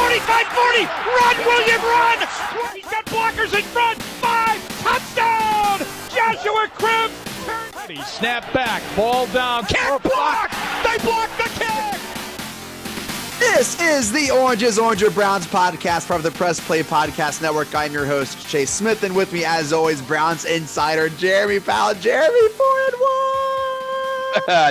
25, 40, run, William, run! He's got blockers in front, 5, touchdown! Joshua Cribbs! Snap back, ball down, kick block! They block the kick! This is the Oranges, Oranger Browns podcast, part of the Press Play Podcast Network. I'm your host, Chase Smith, and with me, as always, Browns insider Jeremy Powell. Jeremy, 4-1.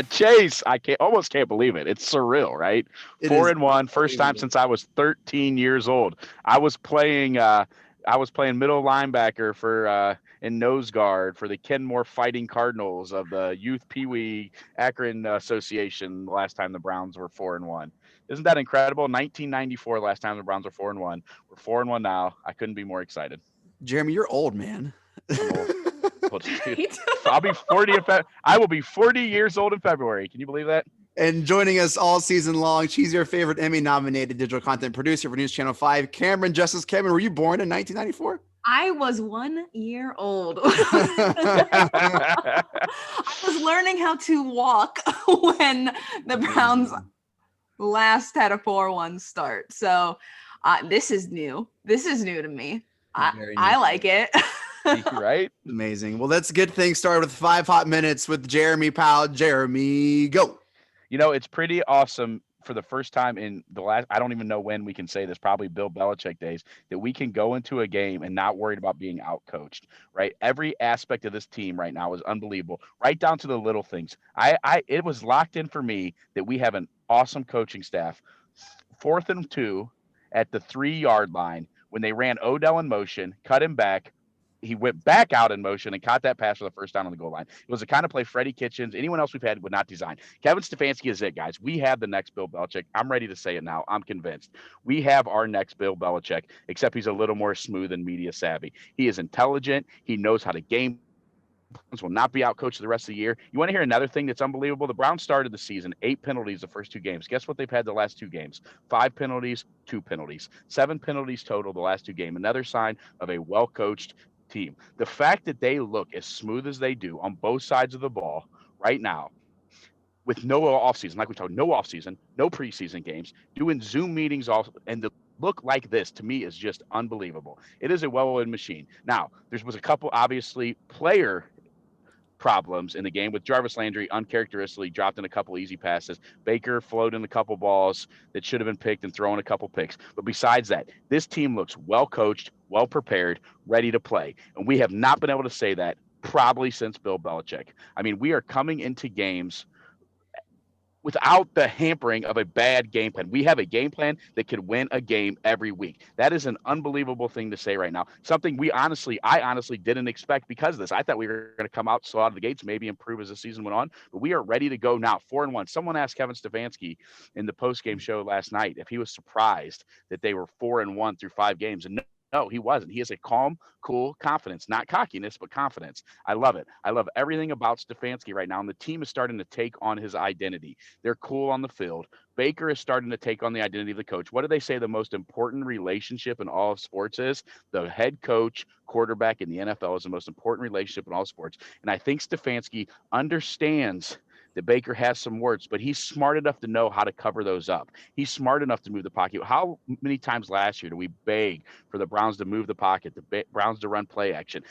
Chase, almost can't believe it. It's surreal, right? 4-1, first time since I was 13 years old. I was playing middle linebacker for in nose guard for the Kenmore Fighting Cardinals of the Youth Pee Wee Akron Association. The last time the Browns were 4-1. Isn't that incredible? 1994, last time the Browns were 4-1. We're 4-1 now. I couldn't be more excited. Jeremy, you're old, man. I'll be 40. I will be 40 years old in February. Can you believe that? And joining us all season long, she's your favorite Emmy-nominated digital content producer for News Channel 5, Camryn. Justice Camryn, were you born in 1994? I was 1 year old. I was learning how to walk when the Browns last had a 4-1 start. So this is new. This is new to me. I like it. Right? Amazing. Well, let's get things started with 5 hot minutes with Jeremy Powell. Jeremy, go. You know, it's pretty awesome for the first time in the last, I don't even know when we can say this, probably Bill Belichick days, that we can go into a game and not worried about being outcoached, right? Every aspect of this team right now is unbelievable, right down to the little things. It was locked in for me that we have an awesome coaching staff. 4th and 2 at the 3-yard line when they ran Odell in motion, cut him back. He went back out in motion and caught that pass for the first down on the goal line. It was the kind of play Freddie Kitchens, anyone else we've had would not design. Kevin Stefanski is it, guys. We have the next Bill Belichick. I'm ready to say it now. I'm convinced. We have our next Bill Belichick, except he's a little more smooth and media savvy. He is intelligent. He knows how to game. Browns will not be out coached the rest of the year. You want to hear another thing that's unbelievable? The Browns started the season 8 penalties the first 2 games. Guess what they've had the last 2 games? 5 penalties, 2 penalties, 7 penalties total the last 2 games. Another sign of a well-coached team. The fact that they look as smooth as they do on both sides of the ball right now, with no offseason, like we talked, no offseason, no preseason games, doing Zoom meetings, all, and the look like this to me is just unbelievable. It is a well-oiled machine. Now, there was a couple obviously player problems in the game with Jarvis Landry uncharacteristically dropped in a couple easy passes. Baker floated in a couple balls that should have been picked and thrown a couple picks. But besides that, this team looks well coached, well prepared, ready to play. And we have not been able to say that probably since Bill Belichick. I mean, we are coming into games without the hampering of a bad game plan. We have a game plan that could win a game every week. That is an unbelievable thing to say right now. Something I honestly didn't expect because of this. I thought we were going to come out slow out of the gates, maybe improve as the season went on, but we are ready to go now, 4-1. Someone asked Kevin Stefanski in the post-game show last night if he was surprised that they were 4-1 through 5 games. And no, he wasn't. He has a calm, cool confidence, not cockiness, but confidence. I love it. I love everything about Stefanski right now. And the team is starting to take on his identity. They're cool on the field. Baker is starting to take on the identity of the coach. What do they say the most important relationship in all of sports is? The head coach, quarterback in the NFL is the most important relationship in all sports. And I think Stefanski understands that Baker has some words, but he's smart enough to know how to cover those up. He's smart enough to move the pocket. How many times last year do we beg for the Browns to move the pocket, the Browns to run play action?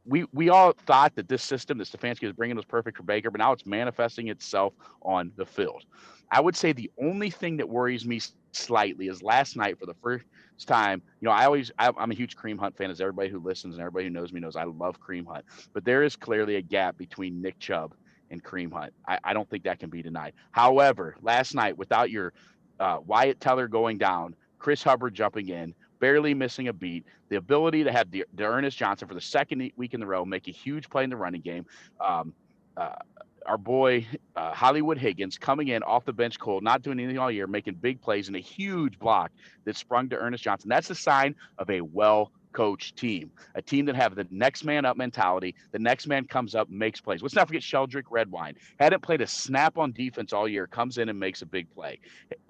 We all thought that this system that Stefanski was bringing was perfect for Baker, but now it's manifesting itself on the field. I would say the only thing that worries me slightly is last night for the first time, you know, I'm a huge Kareem Hunt fan, as everybody who listens and everybody who knows me knows I love Kareem Hunt, but there is clearly a gap between Nick Chubb and Kareem Hunt. I don't think that can be denied. However, last night, without your Wyatt Teller going down, Chris Hubbard jumping in, barely missing a beat, the ability to have D'Ernest Johnson for the second week in a row make a huge play in the running game. Our boy Hollywood Higgins coming in off the bench cold, not doing anything all year, making big plays and a huge block that sprung to Ernest Johnson. That's a sign of a well-coached team, a team that have the next man up mentality. The next man comes up, makes plays. Let's not forget Sheldrick Redwine. Hadn't played a snap on defense all year, comes in and makes a big play.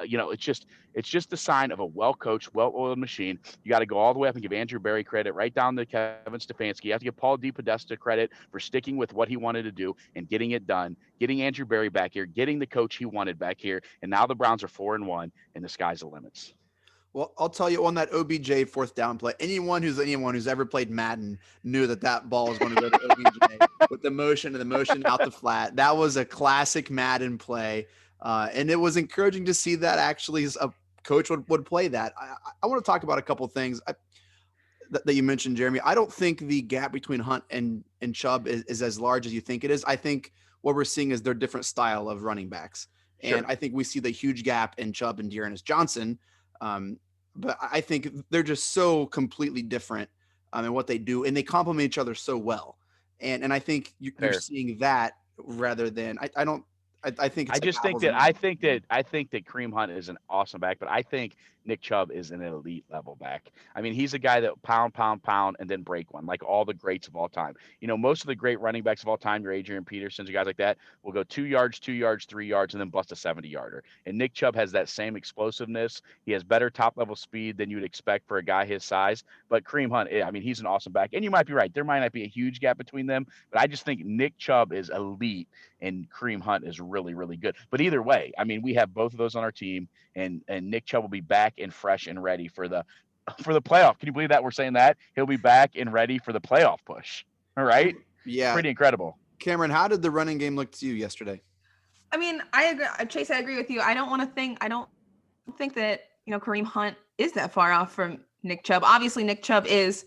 You know, it's just the sign of a well-coached, well-oiled machine. You got to go all the way up and give Andrew Berry credit, right down to Kevin Stefanski. You have to give Paul DePodesta credit for sticking with what he wanted to do and getting it done, getting Andrew Berry back here, getting the coach he wanted back here. And now the Browns are 4-1 and the sky's the limits. Well, I'll tell you on that OBJ fourth down play, anyone who's ever played Madden knew that ball was going to go to OBJ with the motion out the flat. That was a classic Madden play. And it was encouraging to see that actually a coach would play that. I want to talk about a couple of things that you mentioned, Jeremy. I don't think the gap between Hunt and Chubb is as large as you think it is. I think what we're seeing is their different style of running backs. Sure. And I think we see the huge gap in Chubb and Dearness Johnson. But I think they're just so completely different in what they do, and they complement each other so well. And I think you're seeing that rather than I think I just think that I think that Kareem Hunt is an awesome back, but I think Nick Chubb is an elite level back. I mean, he's a guy that pound, and then break one, like all the greats of all time. You know, most of the great running backs of all time, your Adrian Petersons, you guys like that, will go 2 yards, 3 yards, and then bust a 70-yarder. And Nick Chubb has that same explosiveness. He has better top-level speed than you'd expect for a guy his size. But Kareem Hunt, I mean, he's an awesome back. And you might be right. There might not be a huge gap between them, but I just think Nick Chubb is elite and Kareem Hunt is really, really good. But either way, I mean, we have both of those on our team, and Nick Chubb will be back and fresh and ready for the playoff. Can you believe that we're saying that? He'll be back and ready for the playoff push. All right? Yeah. Pretty incredible. Camryn, how did the running game look to you yesterday? I mean, I agree. Chase, I agree with you. I don't think that, Kareem Hunt is that far off from Nick Chubb. Obviously, Nick Chubb is,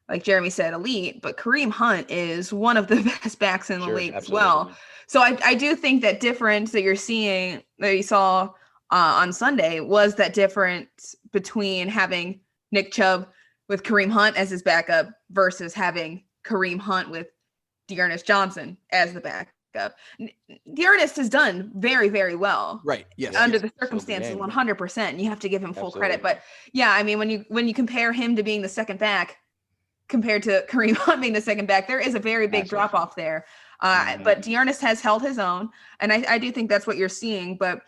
like Jeremy said, elite, but Kareem Hunt is one of the best backs in the league as well. So I do think that difference that you're seeing, that you saw on Sunday, was that difference between having Nick Chubb with Kareem Hunt as his backup versus having Kareem Hunt with Dearness Johnson as the backup. Dearness has done very, very well. Right. Yes. Under the circumstances, 100%. And you have to give him full credit. But yeah, I mean, when you compare him to being the second back compared to Kareem Hunt being the second back, there is a very big drop off there. But Dearness has held his own, and I do think that's what you're seeing. But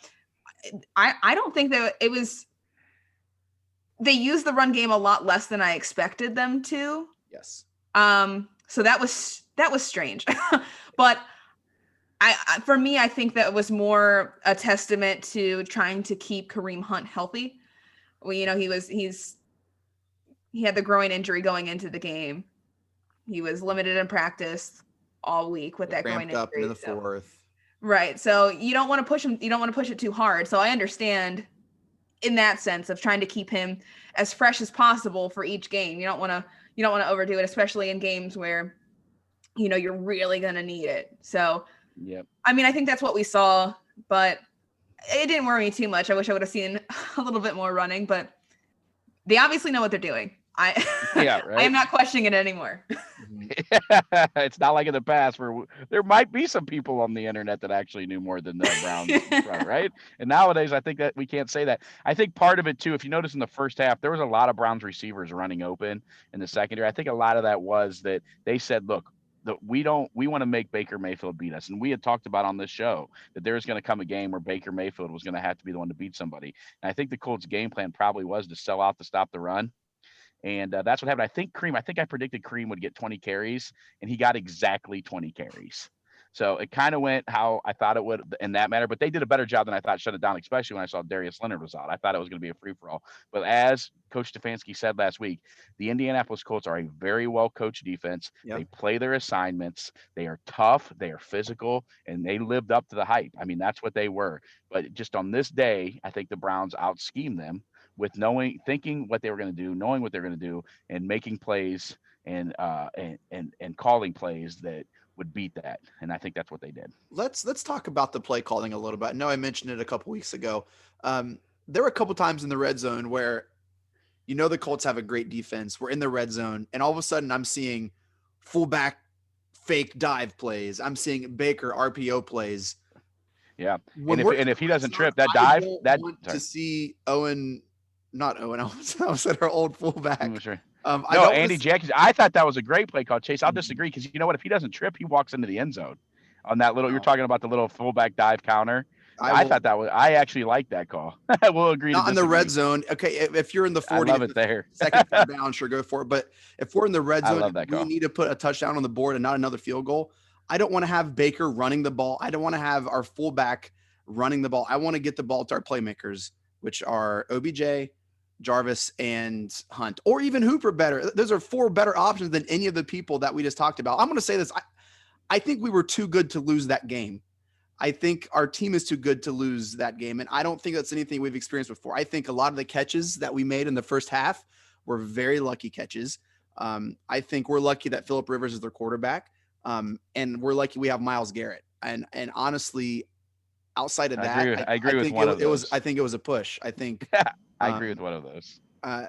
I don't think that it was. They used the run game a lot less than I expected them to. Yes. So that was strange, but for me, I think that was more a testament to trying to keep Kareem Hunt healthy. Well, he had the groin injury going into the game. He was limited in practice all week with that groin injury. Up into the fourth. Right. So you don't want to push him. You don't want to push it too hard. So I understand in that sense of trying to keep him as fresh as possible for each game. You don't want to overdo it, especially in games where, you're really going to need it. So, I mean, I think that's what we saw, but it didn't worry me too much. I wish I would have seen a little bit more running, but they obviously know what they're doing. I am not questioning it anymore. It's not like in the past where there might be some people on the internet that actually knew more than the Browns, right? And nowadays, I think that we can't say that. I think part of it too, if you notice in the first half, there was a lot of Browns receivers running open in the secondary. I think a lot of that was that they said, look, we want to make Baker Mayfield beat us. And we had talked about on this show that there's going to come a game where Baker Mayfield was going to have to be the one to beat somebody. And I think the Colts game plan probably was to sell out to stop the run. And that's what happened. I think I predicted Kareem would get 20 carries, and he got exactly 20 carries. So it kind of went how I thought it would in that matter, but they did a better job than I thought shut it down, especially when I saw Darius Leonard was out. I thought it was going to be a free-for-all. But as Coach Stefanski said last week, the Indianapolis Colts are a very well-coached defense. Yep. They play their assignments. They are tough. They are physical, and they lived up to the hype. I mean, that's what they were. But just on this day, I think the Browns out-schemed them with thinking what they were going to do, knowing what they're going to do, and making plays and calling plays that would beat that. And I think that's what they did. Let's talk about the play calling a little bit. I know I mentioned it a couple weeks ago. There were a couple times in the red zone where, the Colts have a great defense. We're in the red zone, and all of a sudden I'm seeing fullback fake dive plays. I'm seeing Baker RPO plays. Yeah. And if he doesn't trip, that dive, to see Owen, not Owen, I said our old fullback. Sure. Andy Jackson. I thought that was a great play call, Chase. I'll disagree because you know what? If he doesn't trip, he walks into the end zone on that little. You're talking about the little fullback dive counter. I actually like that call. We'll agree. Not in the red zone. Okay, if you're in the 40, I love it there. Second down, sure, go for it. But if we're in the red zone, we need to put a touchdown on the board and not another field goal. I don't want to have Baker running the ball. I don't want to have our fullback running the ball. I want to get the ball to our playmakers, which are OBJ, Jarvis and Hunt, or even Hooper better. Those are 4 better options than any of the people that we just talked about. I'm going to say this. I think we were too good to lose that game. I think our team is too good to lose that game. And I don't think that's anything we've experienced before. I think a lot of the catches that we made in the first half were very lucky catches. I think we're lucky that Phillip Rivers is their quarterback. And we're lucky we have Myles Garrett. And honestly, outside of that, I agree with one of those. I think it was a push. I think I agree with one of those. I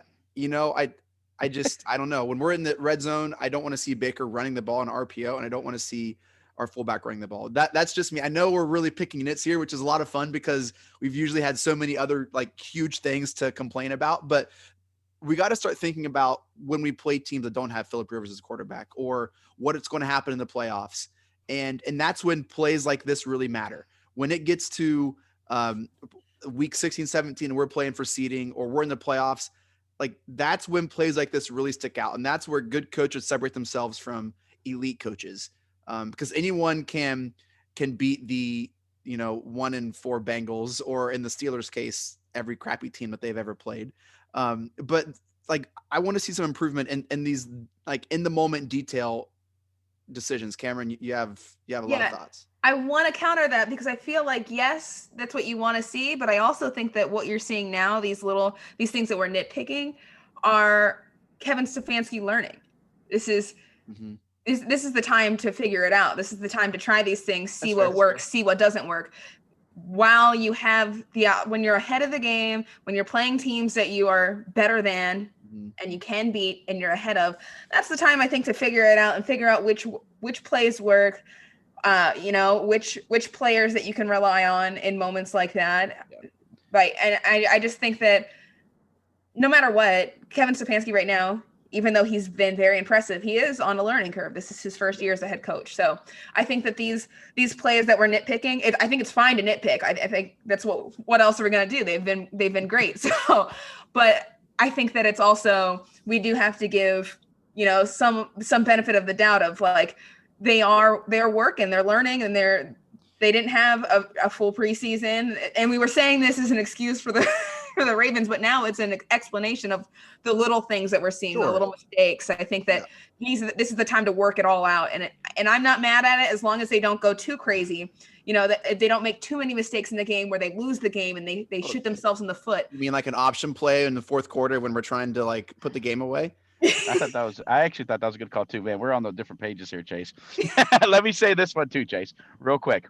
don't know. When we're in the red zone, I don't want to see Baker running the ball in RPO, and I don't want to see our fullback running the ball. That's just me. I know we're really picking nits here, which is a lot of fun because we've usually had so many other like huge things to complain about, but we got to start thinking about when we play teams that don't have Phillip Rivers as a quarterback, or what it's going to happen in the playoffs. And that's when plays like this really matter. When it gets to week 16, 17, and we're playing for seeding, or we're in the playoffs, like that's when plays like this really stick out. And that's where good coaches separate themselves from elite coaches. Because anyone can beat the 1-4 Bengals, or in the Steelers case, every crappy team that they've ever played. But like I want to see some improvement in these like in the moment detail decisions. Camryn, you have a lot of thoughts. I want to counter that because I feel like, yes, that's what you want to see, but I also think that what you're seeing now, these things that we're nitpicking, are Kevin Stefanski learning. This is the time to figure it out. This is the time to try these things, see what works, see what doesn't work. While you have when you're ahead of the game, when you're playing teams that you are better than and you can beat and you're ahead of, that's the time I think to figure it out and figure out which plays work, which players that you can rely on in moments like that. Yeah. Right. And I just think that no matter what, Kevin Stefanski right now, even though he's been very impressive, he is on a learning curve. This is his first year as a head coach. So I think that these plays that we're nitpicking, I think it's fine to nitpick. I think that's what else are we going to do? They've been great. So, but I think that it's also, we do have to give, some benefit of the doubt of like, they're working, they're learning, and they didn't have a full preseason. And we were saying this is an excuse for the Ravens, but now it's an explanation of the little things that we're seeing, the little mistakes. I think that this is the time to work it all out. And I'm not mad at it as long as they don't go too crazy. That they don't make too many mistakes in the game where they lose the game and they shoot themselves in the foot. You mean like an option play in the fourth quarter when we're trying to like put the game away? I actually thought that was a good call too, man. We're on the different pages here, Chase. Let me say this one too, Chase, real quick.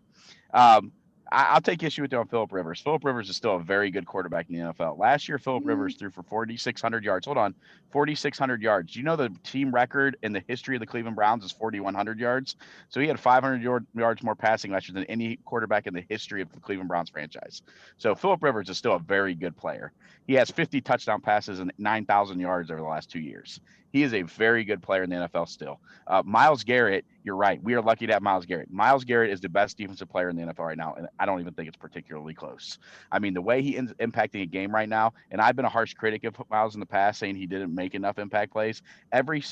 I'll take issue with Phillip Rivers. Phillip Rivers is still a very good quarterback in the NFL. Last year, Phillip Rivers threw for 4,600 yards. Hold on, 4,600 yards. Do you know the team record in the history of the Cleveland Browns is 4,100 yards? So he had 500 yards more passing last year than any quarterback in the history of the Cleveland Browns franchise. So Phillip Rivers is still a very good player. He has 50 touchdown passes and 9,000 yards over the last 2 years. He is a very good player in the NFL still. Myles Garrett, you're right. We are lucky to have Myles Garrett. Myles Garrett is the best defensive player in the NFL right now, and I don't even think it's particularly close. I mean, the way he is impacting a game right now, and I've been a harsh critic of Myles in the past, saying he didn't make enough impact plays.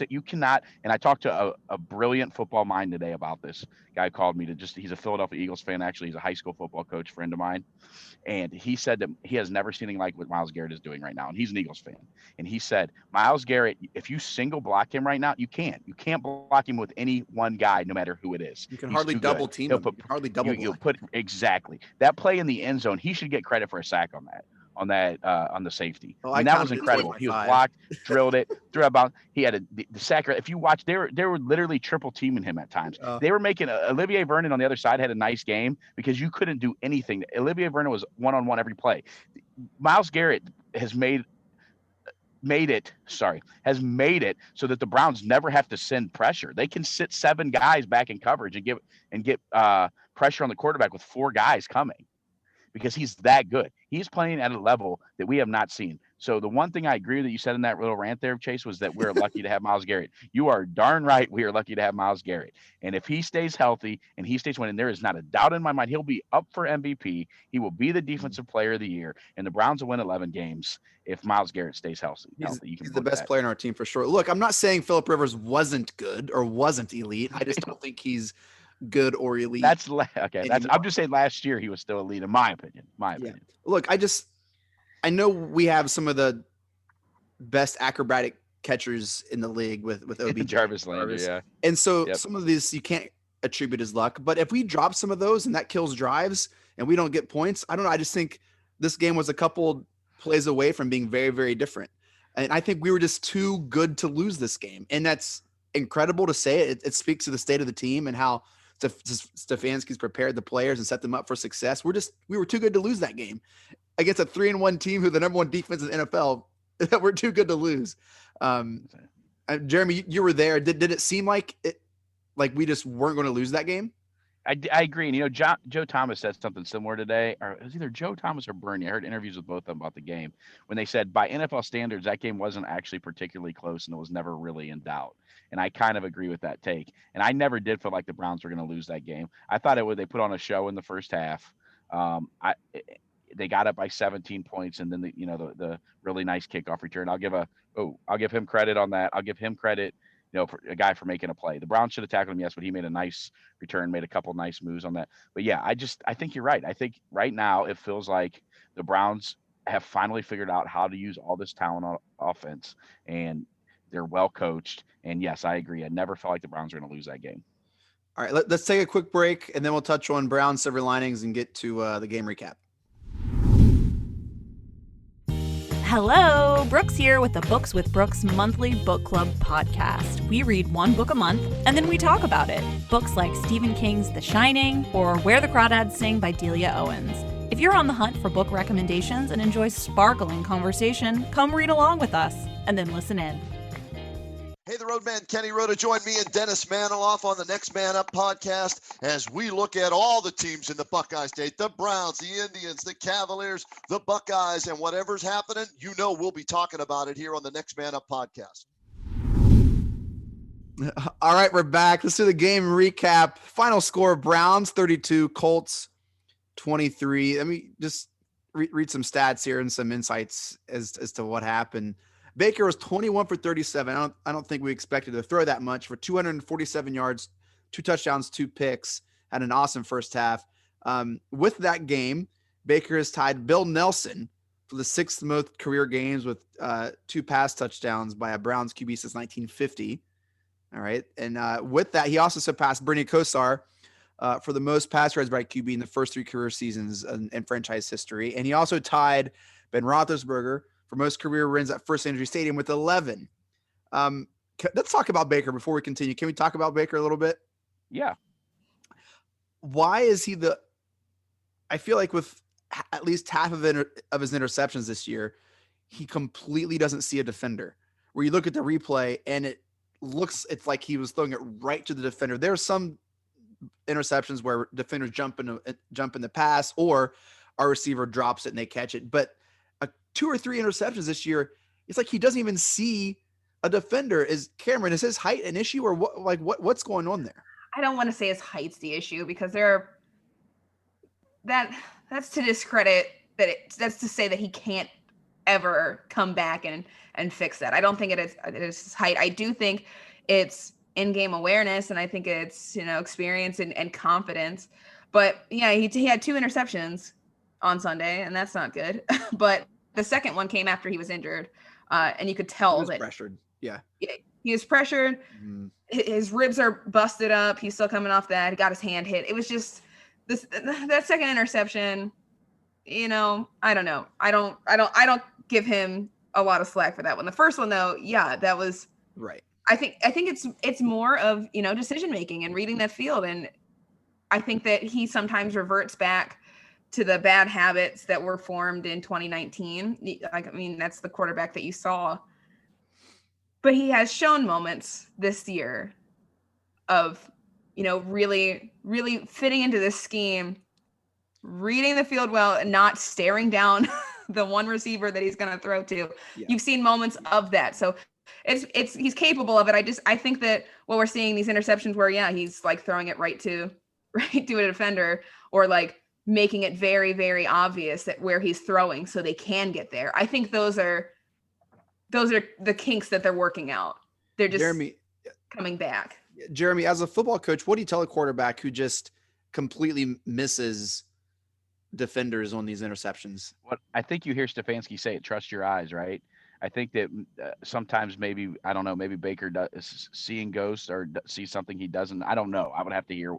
You cannot, and I talked to a brilliant football mind today about this. Guy called me he's a Philadelphia Eagles fan. Actually, he's a high school football coach friend of mine. And he said that he has never seen anything like what Myles Garrett is doing right now. And he's an Eagles fan. And he said, Myles Garrett, if you single block him right now, you can't block him with any one guy, no matter who it is. You can hardly double team him. Exactly. That play in the end zone, he should get credit for a sack on the safety. Oh, and that was incredible. He was blocked, drilled it, threw a bounce. He had the sack. If you watch, they were literally triple teaming him at times. They were making Olivier Vernon on the other side had a nice game because you couldn't do anything. Olivier Vernon was one-on-one every play. Myles Garrett has made it so that the Browns never have to send pressure. They can sit 7 guys back in coverage and get pressure on the quarterback with 4 guys coming, because he's that good. He's playing at a level that we have not seen. So the one thing I agree that you said in that little rant there, Chase, was that we're lucky to have Myles Garrett. You are darn right we are lucky to have Myles Garrett. And if he stays healthy and he stays winning, there is not a doubt in my mind he'll be up for MVP. He will be the defensive player of the year, and the Browns will win 11 games if Myles Garrett stays healthy. He's the best player in our team for sure. Look, I'm not saying Phillip Rivers wasn't good or wasn't elite. I just don't think he's good or elite. I'm just saying last year he was still elite in my opinion. Look, I know we have some of the best acrobatic catchers in the league with OBJ. Jarvis Landry, yeah. And so Yep. some of these you can't attribute as luck, but if we drop some of those and that kills drives and we don't get points, I don't know. I just think this game was a couple plays away from being very, very different. And I think we were just too good to lose this game. And that's incredible to say. It speaks to the state of the team and how Stefanski's prepared the players and set them up for success. We were too good to lose that game against a 3-1 team who the number one defense in the NFL. We're too good to lose. Jeremy, you were there. Did it seem like we just weren't going to lose that game? I agree. And, Joe Thomas said something similar today, or it was either Joe Thomas or Bernie. I heard interviews with both of them about the game when they said by NFL standards, that game wasn't actually particularly close and it was never really in doubt. And I kind of agree with that take. And I never did feel like the Browns were going to lose that game. I thought they put on a show in the first half. They got up by 17 points, and then the really nice kickoff return. I'll give him credit on that. I'll give him credit, for a guy for making a play. The Browns should have tackled him, yes, but he made a nice return, made a couple nice moves on that. But yeah, I think you're right. I think right now it feels like the Browns have finally figured out how to use all this talent on offense, and they're well coached. And yes, I agree. I never felt like the Browns were going to lose that game. All right, let's take a quick break, and then we'll touch on Browns silver linings and get to the game recap. Hello, Brooks here with the Books with Brooks monthly book club podcast. We read one book a month and then we talk about it. Books like Stephen King's The Shining or Where the Crawdads Sing by Delia Owens. If you're on the hunt for book recommendations and enjoy sparkling conversation, come read along with us and then listen in. Hey, the Roadman Kenny Rhoda. Join me and Dennis Maniloff on the Next Man Up podcast as we look at all the teams in the Buckeye State, the Browns, the Indians, the Cavaliers, the Buckeyes, and whatever's happening, we'll be talking about it here on the Next Man Up podcast. All right, we're back. Let's do the game recap. Final score, Browns 32, Colts 23. Let me just read some stats here and some insights as to what happened. Baker was 21 for 37. I don't think we expected to throw that much for 247 yards, 2 touchdowns, 2 picks. Had an awesome first half. With that game, Baker has tied Bill Nelson for the 6th most career games with 2 pass touchdowns by a Browns QB since 1950. All right. And with that, he also surpassed Bernie Kosar for the most pass yards by QB in the first 3 career seasons in franchise history. And he also tied Ben Roethlisberger for most career wins at First Energy Stadium with 11. Let's talk about Baker before we continue. Can we talk about Baker a little bit? Yeah. Why is he I feel like with at least half of his interceptions this year, he completely doesn't see a defender. Where you look at the replay and it's like he was throwing it right to the defender. There are some interceptions where defenders jump in the pass or our receiver drops it and they catch it. But 2 or 3 interceptions this year, it's like he doesn't even see a defender. Camryn, is his height an issue or what's going on there? I don't want to say his height's the issue because that's to discredit that's to say that he can't ever come back and fix that. I don't think it is his height. I do think it's in-game awareness, and I think it's experience and confidence. But yeah, he had 2 interceptions on Sunday, and that's not good. But the second one came after he was injured, and you could tell he was pressured. Yeah, he was pressured. Mm-hmm. His ribs are busted up. He's still coming off that. He got his hand hit. It was just that second interception. I don't know. I don't give him a lot of slack for that one. The first one, though, yeah, that was right. I think it's more of decision making and reading that field, and I think that he sometimes reverts back to the bad habits that were formed in 2019. That's the quarterback that you saw. But he has shown moments this year of, really, really fitting into this scheme, reading the field well, and not staring down the one receiver that he's going to throw to. Yeah. You've seen moments of that. So he's capable of it. I think that what we're seeing these interceptions where, yeah, he's like throwing it right to a defender, or like making it very, very obvious that where he's throwing so they can get there. I think those are the kinks that they're working out. They're just coming back. Jeremy, as a football coach, what do you tell a quarterback who just completely misses defenders on these interceptions? What I think you hear Stefanski say it, trust your eyes, right? I think that sometimes maybe, I don't know, maybe Baker is seeing ghosts or sees something he doesn't. I don't know. I would have to hear,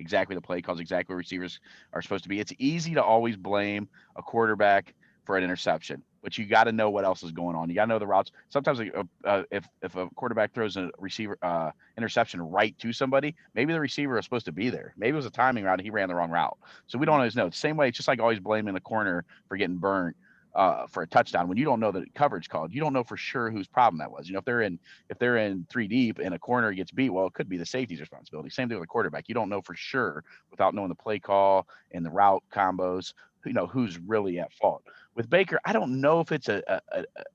exactly the play calls, exactly what receivers are supposed to be. It's easy to always blame a quarterback for an interception, but you got to know what else is going on. You got to know the routes. Sometimes if a quarterback throws a receiver interception right to somebody, maybe the receiver is supposed to be there. Maybe it was a timing route and he ran the wrong route. So we don't always know. It's the same way. It's just like always blaming the corner for getting burnt for a touchdown when you don't know the coverage called. You don't know for sure whose problem that was. If they're in 3 deep and a corner gets beat, well, it could be the safety's responsibility. Same thing with a quarterback. You don't know for sure without knowing the play call and the route combos, who's really at fault. With Baker, I don't know if it's a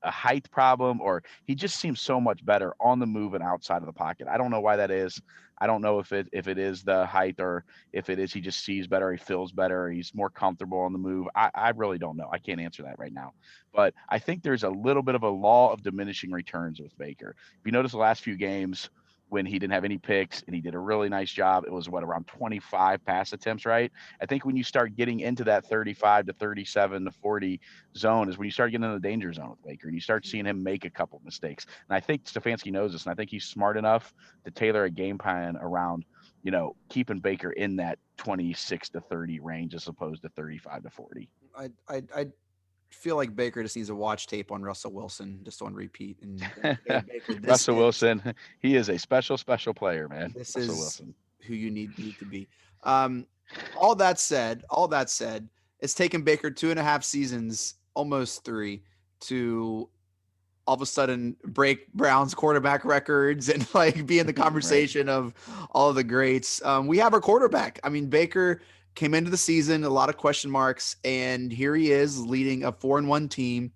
height problem or he just seems so much better on the move and outside of the pocket. I don't know why that is. I don't know if it is the height or if it is he just sees better, he feels better, he's more comfortable on the move. I really don't know. I can't answer that right now. But I think there's a little bit of a law of diminishing returns with Baker. If you notice the last few games when he didn't have any picks and he did a really nice job, it was around 25 pass attempts, right? I think when you start getting into that 35 to 37 to 40 zone is when you start getting in the danger zone with Baker and you start seeing him make a couple mistakes. And I think Stefanski knows this, and I think he's smart enough to tailor a game plan around, keeping Baker in that 26 to 30 range as opposed to 35 to 40. I feel like Baker just needs to watch tape on Russell Wilson just on repeat. And Baker, Russell Wilson, he is a special player, man. This Russell is Wilson. Who you need to be. All that said, it's taken Baker 2.5 seasons, almost 3, to all of a sudden break Brown's quarterback records and be in the conversation right. of all of the greats. We have our quarterback. I mean, Baker came into the season, a lot of question marks, and here he is leading a 4-1 team,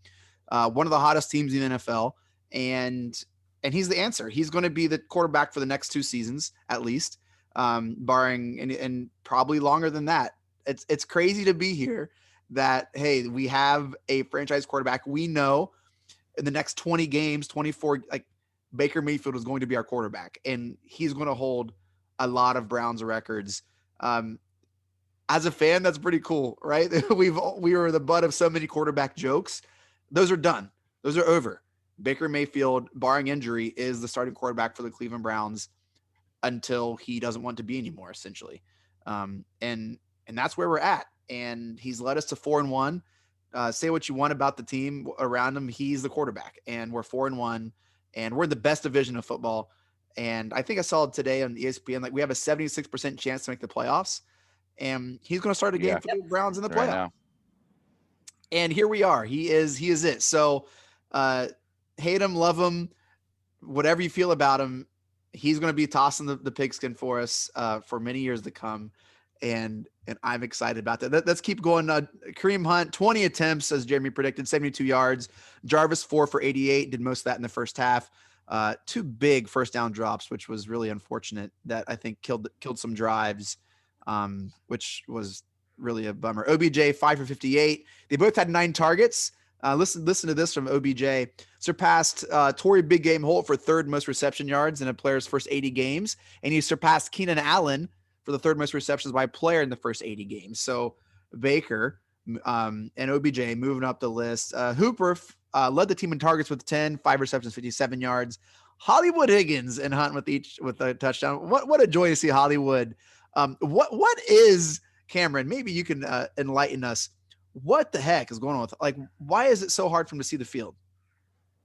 one of the hottest teams in the NFL, and he's the answer. He's going to be the quarterback for the next 2 seasons at least, barring and probably longer than that. It's crazy to be here that, hey, we have a franchise quarterback. We know in the next 20 games, 24, Baker Mayfield is going to be our quarterback, and he's going to hold a lot of Browns records. As a fan, that's pretty cool, right? We were the butt of so many quarterback jokes. Those are done. Those are over. Baker Mayfield, barring injury, is the starting quarterback for the Cleveland Browns until he doesn't want to be anymore, essentially. And that's where we're at. And he's led us to 4-1. Say what you want about the team around him. He's the quarterback, and we're 4-1, and we're in the best division of football. And I think I saw it today on ESPN, we have a 76% chance to make the playoffs. And he's going to start a game for the Browns in the playoff. Right, and here we are. He is it. So hate him, love him, whatever you feel about him, he's going to be tossing the pigskin for us for many years to come. And I'm excited about that. Let's keep going. Kareem Hunt, 20 attempts, as Jeremy predicted, 72 yards. Jarvis, 4 for 88, did most of that in the first half. 2 big first down drops, which was really unfortunate. That I think killed some drives. Which was really a bummer. OBJ 5 for 58. They both had 9 targets. Listen to this from OBJ. Surpassed Torrey Big Game Holt for 3rd most reception yards in a player's first 80 games, and he surpassed Keenan Allen for the 3rd most receptions by a player in the first 80 games. So Baker and OBJ moving up the list. Hooper led the team in targets with 10, 5 receptions, 57 yards. Hollywood Higgins and Hunt with a touchdown. What a joy to see Hollywood. What is, Camryn, maybe you can enlighten us. What the heck is going on with, why is it so hard for him to see the field?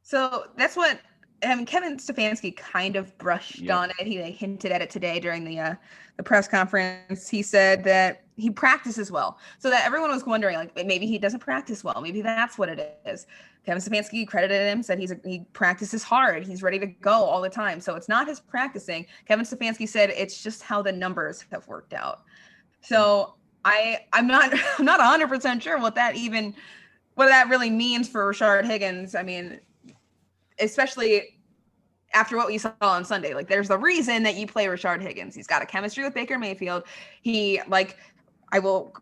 So that's what, Kevin Stefanski kind of brushed on it. He hinted at it today during the press conference. He said that he practices well, so that everyone was wondering, maybe he doesn't practice well. Maybe that's what it is. Kevin Stefanski credited him, said he practices hard. He's ready to go all the time. So it's not his practicing. Kevin Stefanski said it's just how the numbers have worked out. So I'm not 100% sure what that really means for Rashard Higgins. I mean, especially after what we saw on Sunday, there's a reason that you play Rashard Higgins. He's got a chemistry with Baker Mayfield. I will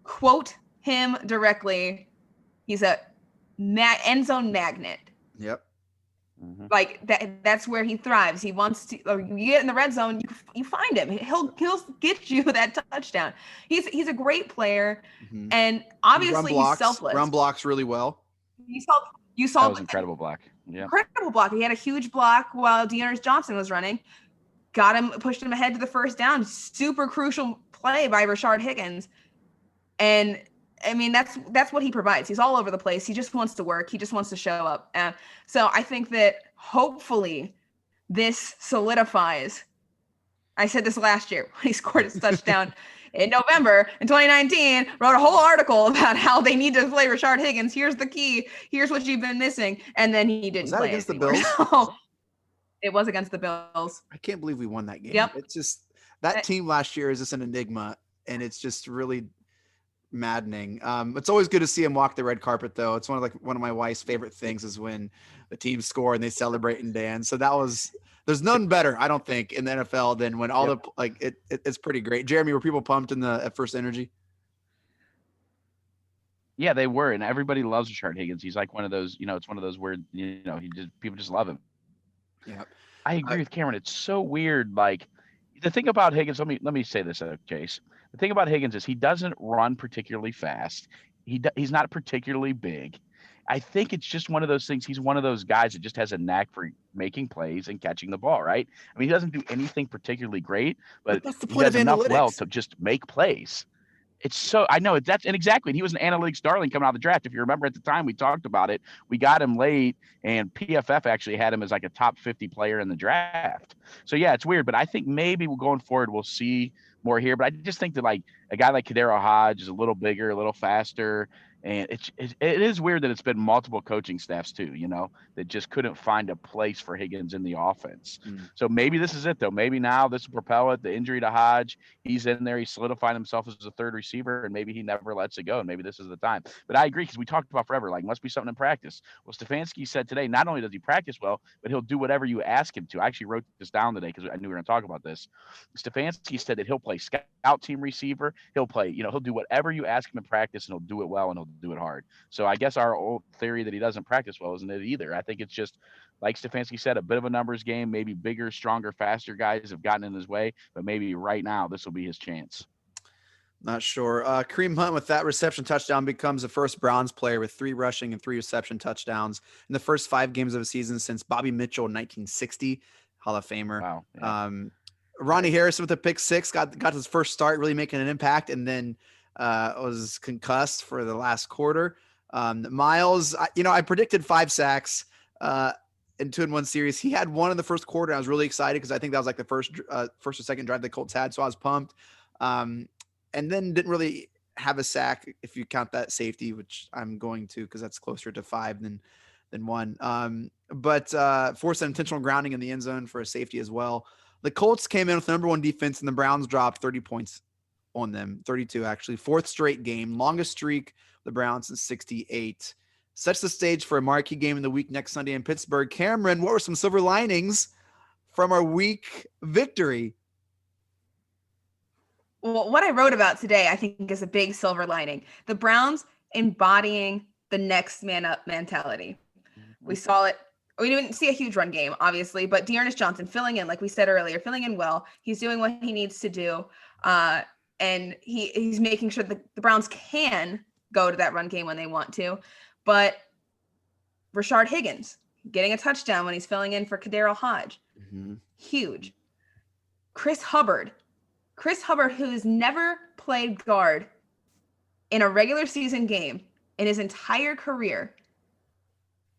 quote him directly. He's a end zone magnet. Yep. Mm-hmm. That's where he thrives. He wants to, you get in the red zone, you find him. He'll get you that touchdown. He's a great player. Mm-hmm. And obviously he's selfless. Run blocks really well. He's You saw That was incredible block. Yeah. Incredible block. He had a huge block while Dearness Johnson was running. Pushed him ahead to the first down. Super crucial play by Rashard Higgins. And I mean, that's what he provides. He's all over the place. He just wants to work. He just wants to show up. So I think that hopefully this solidifies. I said this last year when he scored his touchdown in November in 2019, wrote a whole article about how they need to play Rashard Higgins. Here's the key. Here's what you've been missing. And then he didn't play against anymore. the Bills? So, it was against the Bills. I can't believe we won that game. Yep. It's just that team last year is just an enigma, and it's just really maddening. It's always good to see him walk the red carpet, though. It's one of my wife's favorite things is when the team score and they celebrate and dance. So there's none better, I don't think, in the NFL than when all it's pretty great. Jeremy, were people pumped at First Energy? Yeah, they were, and everybody loves Rashard Higgins. He's like one of those, it's one of those where people just love him. Yeah, I agree with Camryn. It's so weird. Like the thing about Higgins, let me say this, Chase. The thing about Higgins is he doesn't run particularly fast. He's not particularly big. I think it's just one of those things. He's one of those guys that just has a knack for making plays and catching the ball, right? I mean, he doesn't do anything particularly great, but that's the he point does of enough analytics. well to just make plays. It's so I know that's and exactly. And he was an analytics darling coming out of the draft. If you remember at the time we talked about it, we got him late, and PFF actually had him as like a top 50 player in the draft. So yeah, it's weird, but I think maybe going forward we'll see more here. But I just think that like a guy like Kadero Hodge is a little bigger, a little faster. And it is weird that it's been multiple coaching staffs too, that just couldn't find a place for Higgins in the offense. So maybe this is it though. Maybe now this will propel it. The injury to Hodge, he's in there. He's solidified himself as a third receiver, and maybe he never lets it go. And maybe this is the time. But I agree because we talked about forever, like must be something in practice. Well, Stefanski said today, not only does he practice well, but he'll do whatever you ask him to. I actually wrote this down today because I knew we were going to talk about this. Stefanski said that he'll play scout team receiver. He'll play, he'll do whatever you ask him in practice, and he'll do it well, and he'll do it hard. So I guess our old theory that he doesn't practice well isn't it either. I think it's just, like Stefanski said, a bit of a numbers game. Maybe bigger, stronger, faster guys have gotten in his way, but maybe right now this will be his chance. Not sure. Kareem Hunt with that reception touchdown becomes the first Browns player with 3 rushing and 3 reception touchdowns in the first 5 games of the season since Bobby Mitchell in 1960, Hall of Famer. Wow. Yeah. Ronnie Harrison with a pick 6 got his first start, really making an impact, and then was concussed for the last quarter. Miles, I predicted 5 sacks in 2-1 series. He had 1 in the first quarter. I was really excited because I think that was like the first or second drive the Colts had, so I was pumped. And then didn't really have a sack if you count that safety, which I'm going to because that's closer to 5 than 1. But forced an intentional grounding in the end zone for a safety as well. The Colts came in with the number 1 defense, and the Browns dropped 30 points on them, 32 actually. 4th straight game, longest streak the Browns since 68. Sets the stage for a marquee game in the week next Sunday in Pittsburgh. Camryn, what were some silver linings from our week victory? Well, what I wrote about today, I think, is a big silver lining. The Browns embodying the next man up mentality. We saw it. We didn't see a huge run game, obviously, but Dearness Johnson filling in, like we said earlier, filling in well. He's doing what he needs to do. And he's making sure that the Browns can go to that run game when they want to. But Rashard Higgins getting a touchdown when he's filling in for Kadero Hodge. Huge. Chris Hubbard, who's never played guard in a regular season game in his entire career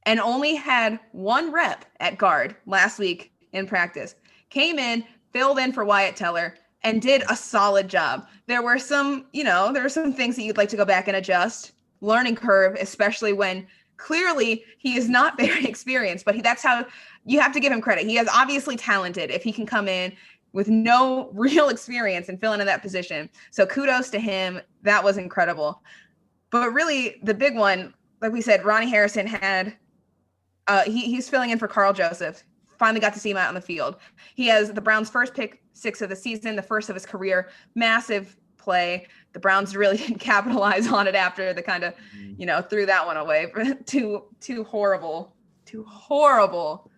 and only had 1 rep at guard last week in practice, came in, filled in for Wyatt Teller, and did a solid job. There were some things that you'd like to go back and adjust. Learning curve, especially when clearly he is not very experienced, but that's how you have to give him credit. He is obviously talented if he can come in with no real experience and fill into that position. So kudos to him. That was incredible. But really the big one, like we said, Ronnie Harrison had, he's filling in for Carl Joseph. Finally got to see him out on the field. He has the Browns' first pick 6 of the season, the first of his career. Massive play. The Browns really didn't capitalize on it after the kind of, threw that one away. Two horrible a horrible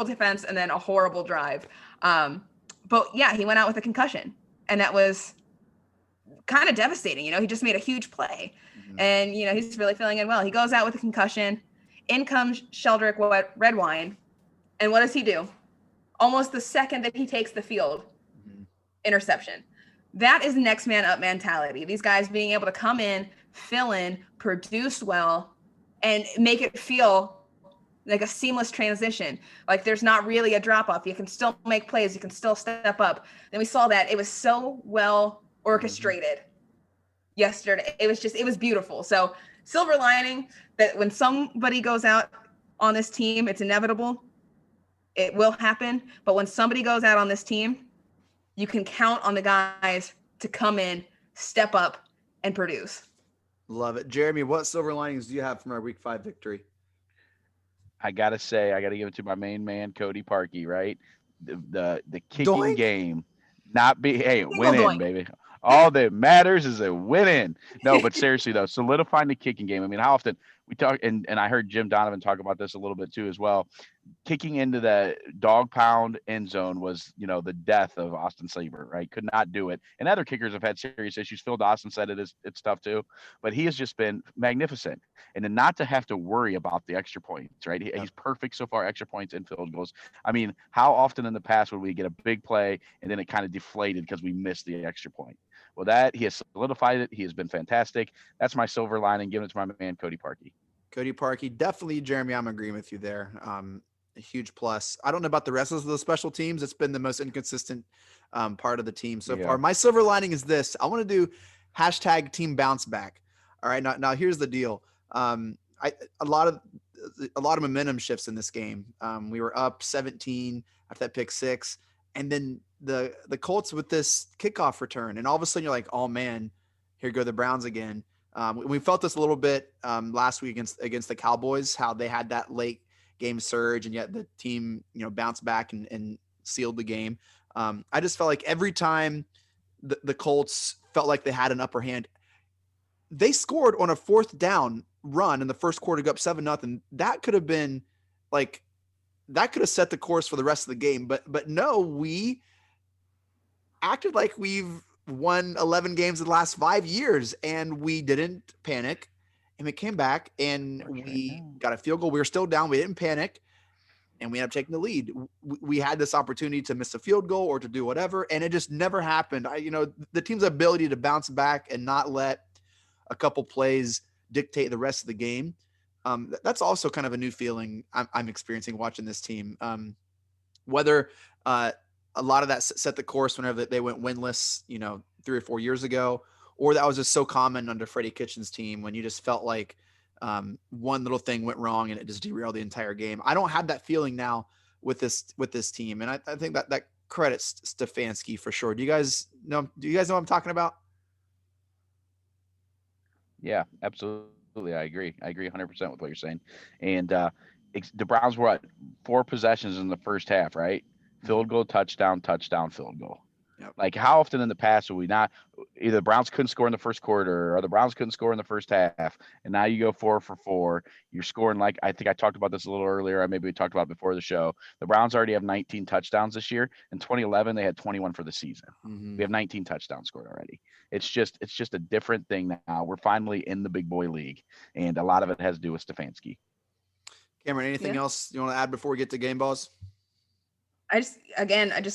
defense, and then a horrible drive. But yeah, he went out with a concussion, and that was kind of devastating. He just made a huge play. And, he's really feeling unwell. He goes out with a concussion. In comes Sheldrick Redwine. And what does he do? Almost the second that he takes the field, interception. That is next man up mentality. These guys being able to come in, fill in, produce well, and make it feel like a seamless transition. Like there's not really a drop off. You can still make plays. You can still step up. Then we saw that it was so well orchestrated yesterday. It was beautiful. So silver lining that when somebody goes out on this team, it's inevitable. It will happen. But when somebody goes out on this team, you can count on the guys to come in, step up, and produce. Love it. Jeremy, what silver linings do you have from our Week 5 victory? I got to give it to my main man, Cody Parkey, right? The kicking game, winning, baby. All that matters is a win-in. No, but seriously, though, solidifying the kicking game. I mean, how often we talk, and I heard Jim Donovan talk about this a little bit too as well. Kicking into the dog pound end zone was, the death of Austin Saber, right? Could not do it. And other kickers have had serious issues. Phil Dawson said it's tough too, but he has just been magnificent. And then not to have to worry about the extra points, right? He's perfect so far, extra points and field goals. I mean, how often in the past would we get a big play and then it kind of deflated because we missed the extra point? Well, he has solidified it. He has been fantastic. That's my silver lining. Giving it to my man, Cody Parkey. Cody Parkey, definitely, Jeremy, I'm agreeing with you there. A huge plus. I don't know about the rest of the special teams. It's been the most inconsistent part of the team so far. My silver lining is this. I want to do hashtag team bounce back. All right. Now here's the deal. A lot of momentum shifts in this game. We were up 17 after that pick 6. And then the Colts with this kickoff return. And all of a sudden you're like, oh man, here go the Browns again. We felt this a little bit last week against the Cowboys, how they had that late game surge and yet the team, bounced back and sealed the game. I just felt like every time the Colts felt like they had an upper hand, they scored on a 4th down run in the first quarter to go up 7-0. That could have been that could have set the course for the rest of the game. But no, we acted like we've won 11 games in the last 5 years and we didn't panic. And we came back and we got a field goal. We were still down. We didn't panic. And we ended up taking the lead. We had this opportunity to miss a field goal or to do whatever. And it just never happened. The team's ability to bounce back and not let a couple plays dictate the rest of the game. That's also kind of a new feeling I'm experiencing watching this team. Whether a lot of that set the course whenever they went winless, 3 or 4 years ago, or that was just so common under Freddie Kitchen's team when you just felt like one little thing went wrong and it just derailed the entire game. I don't have that feeling now with this team. And I think that credits Stefanski for sure. Do you guys know what I'm talking about? Yeah, absolutely. I agree 100% with what you're saying. And the Browns were at 4 possessions in the first half, right? Field goal, touchdown, field goal. Yep. Like how often in the past would we not either the Browns couldn't score in the first quarter or the Browns couldn't score in the first half, and now you go 4 for 4. You're scoring like I think I talked about this a little earlier. Or maybe we talked about it before the show. The Browns already have 19 touchdowns this year. In 2011, they had 21 for the season. Mm-hmm. We have 19 touchdowns scored already. It's just a different thing now. We're finally in the big boy league, and a lot of it has to do with Stefanski. Camryn, anything else you want to add before we get to game balls? I just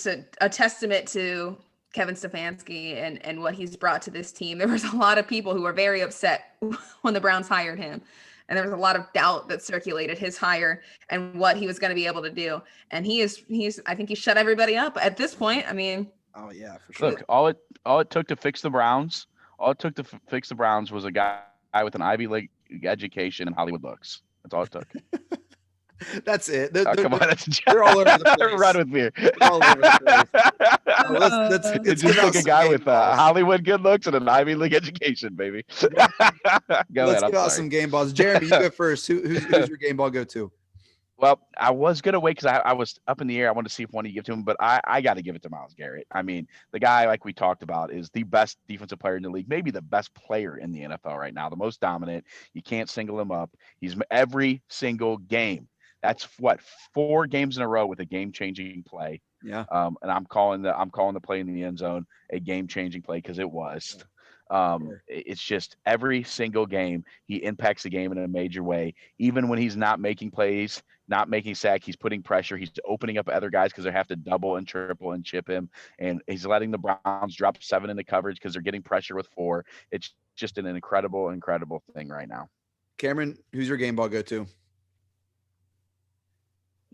a testament to Kevin Stefanski and what he's brought to this team. There was a lot of people who were very upset when the Browns hired him. And there was a lot of doubt that circulated his hire and what he was going to be able to do. And I think he shut everybody up at this point. I mean, oh yeah, for sure. Look, all it took to fix the Browns, was a guy with an Ivy League education and Hollywood looks. That's all it took. That's it. Come on, they're all over the place. Run with me. They're all over the place. It's just like a guy with Hollywood good looks and an Ivy League education, baby. Let's give out some game balls. Jeremy, you go first. Who's your game ball go to? Well, I was going to wait because I was up in the air. I wanted to see if one of you give to him, but I got to give it to Myles Garrett. I mean, the guy, like we talked about, is the best defensive player in the league, maybe the best player in the NFL right now, the most dominant. You can't single him up. He's every single game. That's 4 games in a row with a game-changing play. Yeah. And I'm calling the play in the end zone a game-changing play because it was. It's just every single game he impacts the game in a major way. Even when he's not making plays, not making sack, he's putting pressure. He's opening up other guys because they have to double and triple and chip him, and he's letting the Browns drop 7 into coverage because they're getting pressure with 4. It's just an incredible thing right now. Camryn, who's your game ball go-to?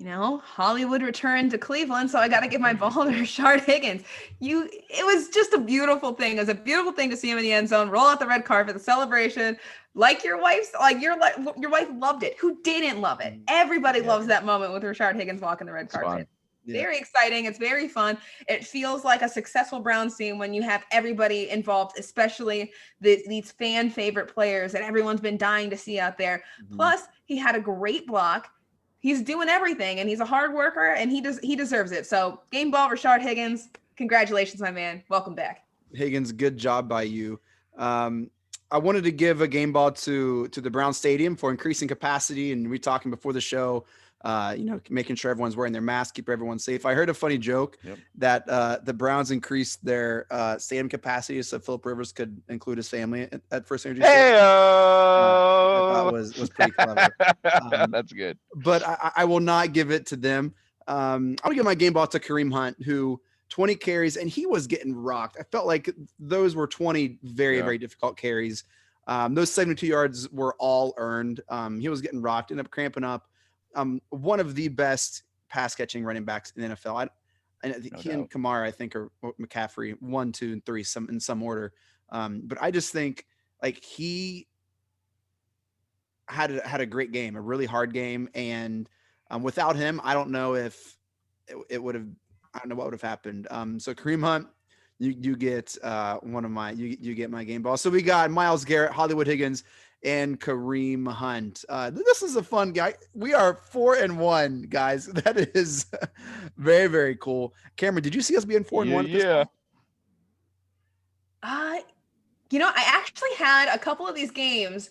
Hollywood returned to Cleveland, so I got to give my ball to Rashard Higgins. It was just a beautiful thing. It was a beautiful thing to see him in the end zone, roll out the red carpet, the celebration, your wife loved it. Who didn't love it? Everybody loves that moment with Rashard Higgins walking the red carpet. Yeah. Very exciting. It's very fun. It feels like a successful Browns team when you have everybody involved, especially these fan favorite players that everyone's been dying to see out there. Mm-hmm. Plus, he had a great block. He's doing everything, and he's a hard worker, and he deserves it. So, game ball, Rashard Higgins. Congratulations, my man. Welcome back. Higgins, good job by you. I wanted to give a game ball to the Brown Stadium for increasing capacity, and we were talking before the show, making sure everyone's wearing their mask, keep everyone safe. I heard a funny joke that the Browns increased their stadium capacity so Phillip Rivers could include his family at First Energy. I thought was pretty clever. That's good. But I will not give it to them. I'll give my game ball to Kareem Hunt, who 20 carries, and he was getting rocked. I felt like those were 20 very, very difficult carries. Those 72 yards were all earned. He was getting rocked, ended up cramping up. One of the best pass catching running backs in the NFL. He and Kamara, I think, or McCaffrey, 1, 2, and 3, in some order. But I just think he had a great game, a really hard game, and without him, I don't know if it would have. I don't know what would have happened. So Kareem Hunt, you get you get my game ball. So we got Myles Garrett, Hollywood Higgins, and Kareem Hunt. This is a fun guy. We are 4-1, guys. That is very, very cool. Camryn, did you see us being 4-1? Yeah. I actually had a couple of these games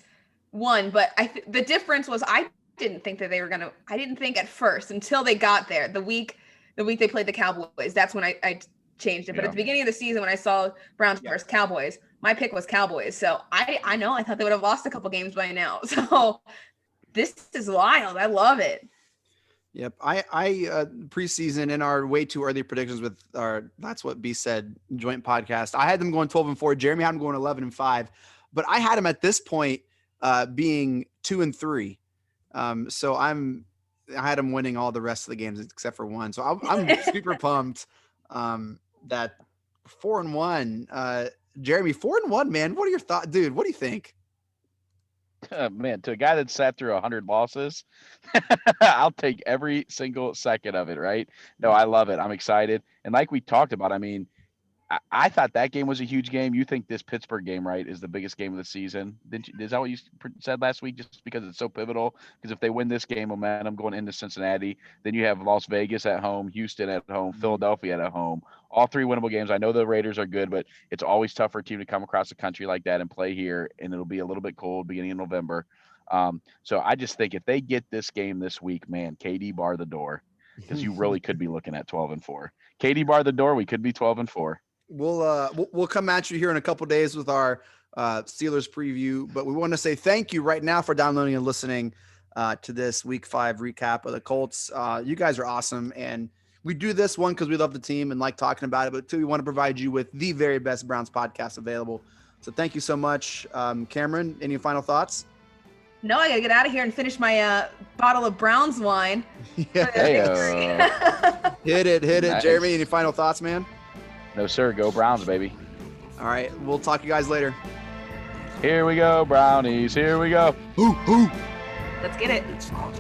won, but the difference was I didn't think that they were gonna. I didn't think at first until they got there. The week they played the Cowboys, that's when I changed it. But at the beginning of the season, when I saw Browns versus Cowboys, my pick was Cowboys. So I thought they would have lost a couple games by now. So this is wild. I love it. Yep. I preseason in our way too early predictions with our That's What B Said joint podcast, I had them going 12-4. Jeremy had them going 11-5, but I had them at this point being 2-3. So I had them winning all the rest of the games except for one. So I'm super pumped that 4-1. Jeremy, 4-1, man. What are your thoughts, dude? What do you think? Man, to a guy that sat through 100 losses, I'll take every single second of it, right? No, I love it. I'm excited. And like we talked about, I mean, I thought that game was a huge game. You think this Pittsburgh game, right, is the biggest game of the season? Is that what you said last week, just because it's so pivotal? Because if they win this game, momentum going into Cincinnati, then you have Las Vegas at home, Houston at home, Philadelphia at home. All 3 winnable games. I know the Raiders are good, but it's always tough for a team to come across the country like that and play here, and it'll be a little bit cold beginning of November. So I just think if they get this game this week, man, KD bar the door, because you really could be looking at 12-4. KD bar the door, we could be 12-4. We'll come at you here in a couple days with our Steelers preview, but we want to say thank you right now for downloading and listening to this Week 5 recap of the Colts. You guys are awesome, and we do this one because we love the team and like talking about it, but 2, we want to provide you with the very best Browns podcast available. So thank you so much. Camryn, any final thoughts? No, I gotta get out of here and finish my bottle of Browns wine. Hit it. Nice. Jeremy, any final thoughts, man? No, sir. Go Browns, baby. All right. We'll talk to you guys later. Here we go, Brownies. Here we go. Let's get it. It's not